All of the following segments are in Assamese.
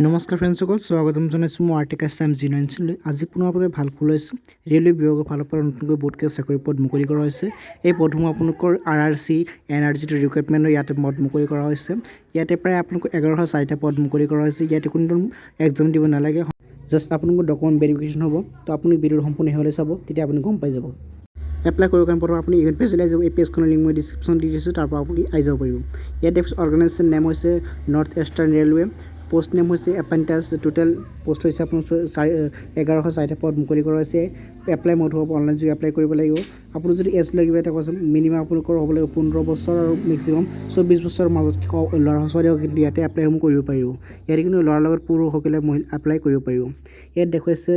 নমস্কাৰ ফ্ৰেণ্ডসকল, স্বাগতম জনাইছোঁ মই আৰ্টিকা চাম জিনাইনলৈ। আজি পুনৰ আপোনালোকে ভাল খবৰ লৈছোঁ। ৰেলৱে বিভাগৰ ফালৰ পৰা নতুনকৈ বহুতকেইটা চাকৰি পদ মুকলি কৰা হৈছে। এই পদসমূহ আপোনালোকৰ RRC NRG ৰিক্ৰুইটমেণ্টৰ ইয়াতে পদ মুকলি কৰা হৈছে। ইয়াতে প্ৰায় আপোনালোকৰ 1104টা পদ মুকলি কৰা হৈছে। ইয়াতে কোনো এক্সাম দিব নালাগে, জাষ্ট আপোনালোকৰ ডকুমেণ্ট ভেৰিফিকেশ্যন হ'ব। তো আপুনি ভিডিঅ'টো সম্পূৰ্ণ শেষলৈ চাব, তেতিয়া আপুনি গম পাই যাব। এপ্লাই কৰিবৰ কাৰণে প্ৰথম আপুনি এই পেজলৈ যাব। এই পেজখনৰ লিংক মই ডিছক্ৰিপশ্যন দি দিছোঁ, তাৰ পৰা আপুনি আহি যাব পাৰিব। ইয়াতে অৰ্গেনাইজেশ্যন নেম হৈছে north eastern railway, post name হৈছে এপেণ্টাছ, টোটেল পোষ্ট হৈছে আপোনাৰ 1104টা পদ মুকলি কৰা হৈছে। এপ্লাই মোড হ'ব অনলাইন যোগে এপ্লাই কৰিব লাগিব। আপুনি যদি এজ লাগিব এটা কৈছে মিনিমাম আপোনালোকৰ হ'ব লাগিব 15 বছৰ আৰু মেক্সিমাম 24 বছৰৰ মাজত ল'ৰা ছোৱালীও কিন্তু ইয়াতে এপ্লাইসমূহ কৰিব পাৰিব। ইয়াতে কিন্তু ল'ৰাৰ লগত পুৰুষসকলে এপ্লাই কৰিব পাৰিব। ইয়াত দেখুৱাইছে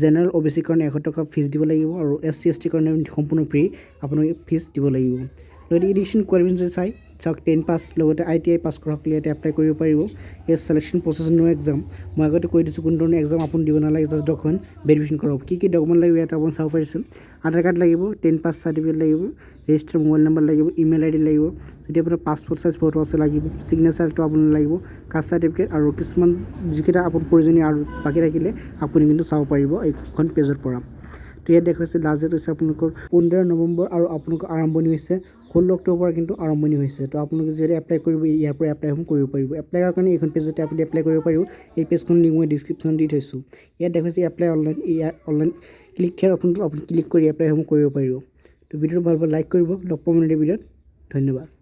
জেনেৰেল OBC কাৰণে 100 টকা ফিজ দিব লাগিব আৰু SC ST কাৰণে সম্পূৰ্ণ ফ্ৰী আপোনালোকে ফিজ দিব লাগিব। লগতে এডুকেশ্যন কোৱালিফিকেশ্যন চাই চাওক 10 পাছ, লগতে ITI পাছ কৰাসকলে ইয়াতে এপ্লাই কৰিব পাৰিব। এই চিলেকশ্যন প্ৰচেছ নো এক্সাম মই আগতে কৈ দিছোঁ কোন ধৰণৰ এক্সাম আপুনি দিব নালাগে, জাষ্ট ডকুমেণ্ট ভেৰিফিকেশ্যন কৰক। কি ডকুমেণ্ট লাগিব ইয়াত আপুনি চাব পাৰিছে। আধাৰ কাৰ্ড লাগিব, 10 পাছ চাৰ্টিফিকেট লাগিব, ৰেজিষ্টাৰ মোবাইল নম্বৰ লাগিব, ইমেইল ID লাগিব, যদি আপোনাৰ পাছপোৰ্ট চাইজ ফটো আছে লাগিব, ছিগনেচাৰটো আপোনাৰ লাগিব, কাষ্ট চাৰ্টিফিকেট আৰু কিছুমান যিকেইটা আপোনাৰ প্ৰয়োজনীয় আৰু বাকী থাকিলে আপুনি কিন্তু চাব পাৰিব এইখন পেজৰ পৰা। তো ইয়াত দেখুৱাইছে লাষ্ট ডেট হৈছে আপোনালোকৰ 15 নৱেম্বৰ আৰু আপোনালোকৰ আৰম্ভণি হৈছে 16 অক্টোবৰ কিন্তু আৰম্ভণি হৈছে। তো আপোনালোকে যদি এপ্লাই কৰিব ইয়াৰ পৰা এপ্লাইসমূহ কৰিব পাৰিব। এপ্লাই কৰাৰ কাৰণে এইখন পেজতে আপুনি এপ্লাই কৰিব পাৰিব। এই পেজখন লিংক মই ডিছক্ৰিপশ্যন দি থৈছোঁ। ইয়াত দেখুৱাইছে এপ্লাই অনলাইন, ইয়াত অনলাইন ক্লিক হেয়াৰ অপশ্যনটো আপুনি ক্লিক কৰি এপ্লাইসমূহ কৰিব পাৰিব। তো ভিডিঅ'টো ভাল লাইক কৰিব। লগ পাম ভিডিঅ'ত। ধন্যবাদ।